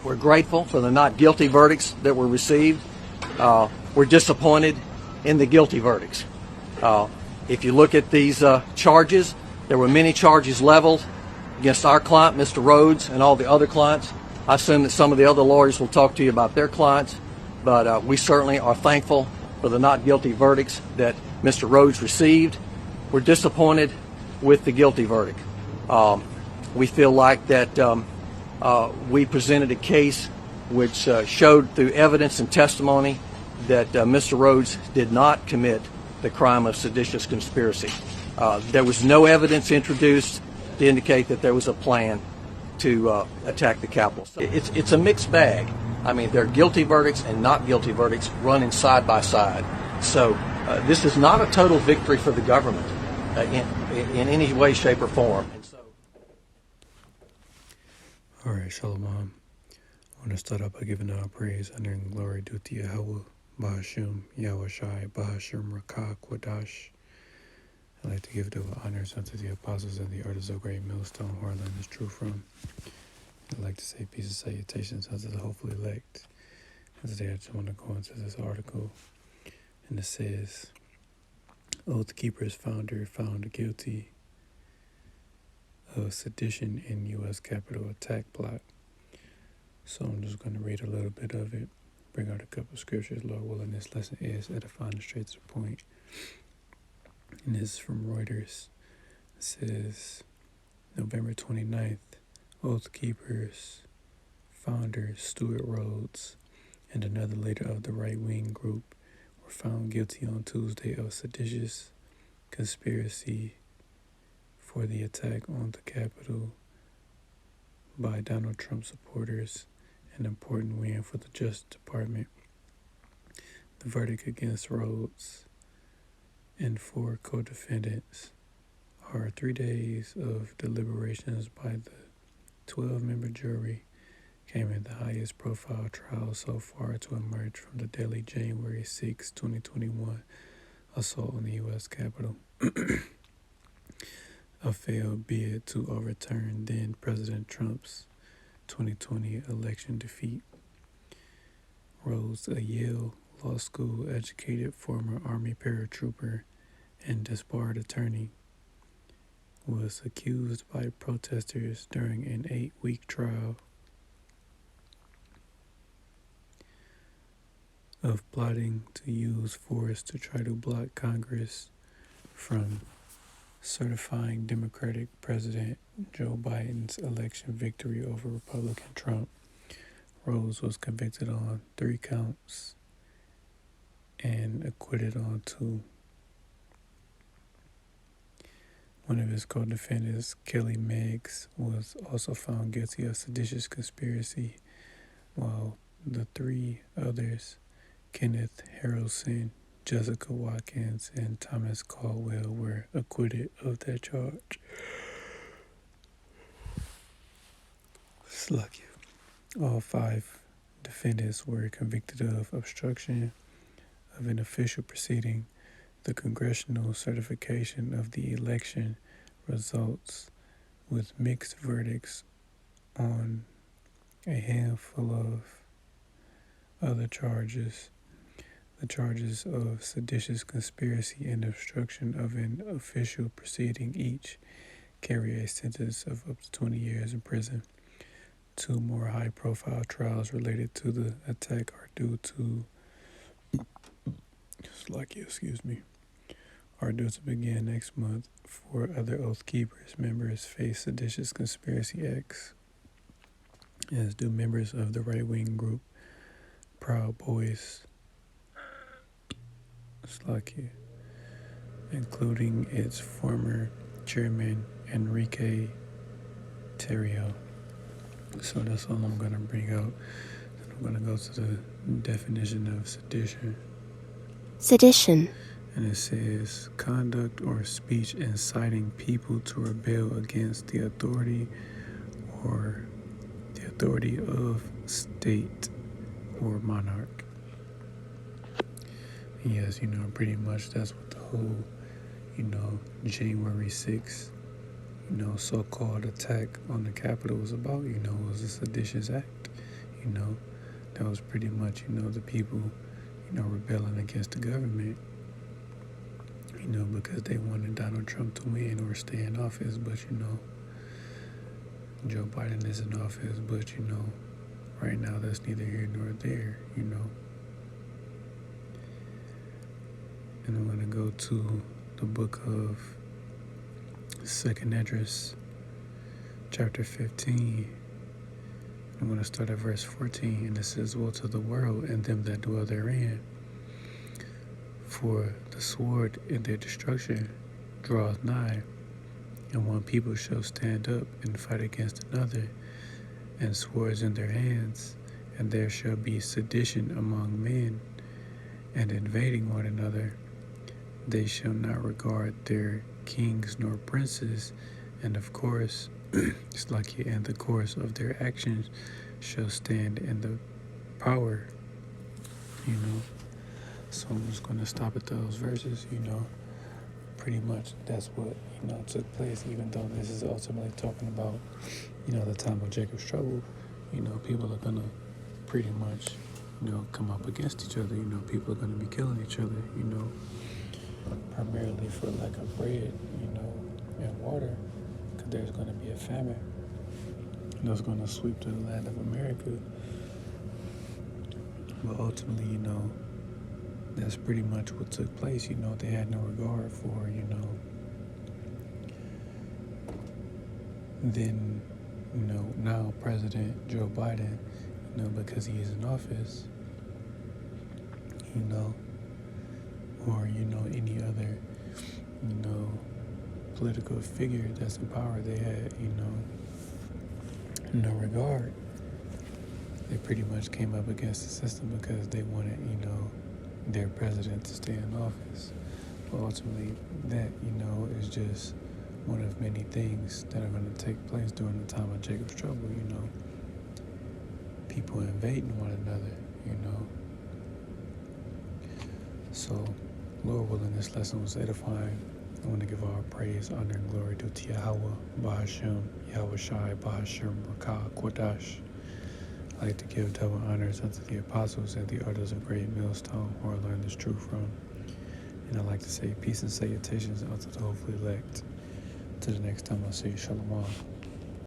We're grateful for the not guilty verdicts that were received. We're disappointed in the guilty verdicts. If you look at these charges, there were many charges leveled against our client, Mr. Rhodes, and all the other clients. I assume that some of the other lawyers will talk to you about their clients, but we certainly are thankful for the not guilty verdicts that Mr. Rhodes received. We're disappointed with the guilty verdict. We feel like that we presented a case which showed through evidence and testimony that Mr. Rhodes did not commit the crime of seditious conspiracy. There was no evidence introduced to indicate that there was a plan to attack the Capitol. So it's a mixed bag. I mean, there are guilty verdicts and not guilty verdicts running side by side. So this is not a total victory for the government in any way, shape, or form. And so, all right, Shalom. I want to start out by giving all praise, honor, and glory due to Yahweh, Bahashim, Yahweh Shai, Bahashim, Rakah, Kwadash. I'd like to give the honors unto the apostles and the artists of great millstone, where our land is true from. I'd like to say peace and salutations unto the hopeful elect. And today I just want to go into this article, and it says, Oath Keepers founder found guilty of sedition in U.S. Capitol attack plot. So I'm just going to read a little bit of it, bring out a couple of scriptures. Lord willing, this lesson is edifying and straight to the point. And this is from Reuters. It says, November 29th, Oath Keepers founder Stuart Rhodes and another leader of the right-wing group were found guilty on Tuesday of seditious conspiracy for the attack on the Capitol by Donald Trump supporters, an important win for the Justice Department. The verdict against Rhodes and 4 co-defendants are 3 days of deliberations by the 12-member jury came in the highest profile trial so far to emerge from the deadly January 6, 2021 assault on the U.S. Capitol. A failed bid to overturn then President Trump's 2020 election defeat. Rhodes, a Yale Law School educated former Army paratrooper and disbarred attorney, was accused by protesters during an 8-week trial of plotting to use force to try to block Congress from certifying Democratic President Joe Biden's election victory over Republican Trump. Rhodes was convicted on 3 counts and acquitted on 2. One of his co-defendants, Kelly Meggs, was also found guilty of seditious conspiracy, while the 3 others, Kenneth Harrelson, Jessica Watkins, and Thomas Caldwell, were acquitted of that charge. Slucky. All 5 defendants were convicted of obstruction of an official proceeding, the congressional certification of the election results, with mixed verdicts on a handful of other charges. The charges of seditious conspiracy and obstruction of an official proceeding each carry a sentence of up to 20 years in prison. 2 more high-profile trials related to the attack are due to begin next month. 4 other Oath Keepers members face seditious conspiracy acts, as do members of the right-wing group Proud Boys, including its former chairman Enrique Tarrio. So that's all I'm going to bring out. Then I'm going to go to the definition of sedition. Sedition. And it says, conduct or speech inciting people to rebel against the authority or the authority of state or monarch. And yes, pretty much that's what the whole, January 6th, so-called attack on the Capitol was about. It was a seditious act. you know, that was pretty much, you know, the people, you know, rebelling against the government, you know, because they wanted Donald Trump to win or stay in office. But, you know, Joe Biden is in office, but, you know, right now that's neither here nor there, you know. And I'm going to go to the book of 2nd Esdras, chapter 15. I'm going to start at verse 14, and it says, "Woe to the world and them that dwell therein, for the sword in their destruction draweth nigh, and one people shall stand up and fight against another, and swords in their hands, and there shall be sedition among men, and invading one another. They shall not regard their kings nor princes, and of course, it's lucky, and the course of their actions shall stand in the power," you know. So I'm just going to stop at those verses, you know. Pretty much that's what, you know, took place, even though this is ultimately talking about, you know, the time of Jacob's trouble. You know, people are going to pretty much, you know, come up against each other. You know, people are going to be killing each other, you know, primarily for lack of bread, you know, and water, because there's going to be a famine that's going to sweep to the land of America. But ultimately, you know, that's pretty much what took place. You know, they had no regard for, you know, then, you know, now President Joe Biden, you know, because he is in office, you know, or, you know, any other, you know, political figure that's in power, they had, you know, no regard. They pretty much came up against the system because they wanted, you know, their president to stay in office. But ultimately, that, you know, is just one of many things that are going to take place during the time of Jacob's trouble, you know. People invading one another, you know. So, Lord willing, this lesson was edifying. I want to give all praise, honor, and glory to Yahweh, Bahashem, Yahweh Shai, Bahashem, Rakah, Kodash. I like to give double honors unto the apostles and the elders of Great Millstone, who I learned this truth from. And I like to say peace and salutations unto the hopefully elect. Till the next time I say Shalom.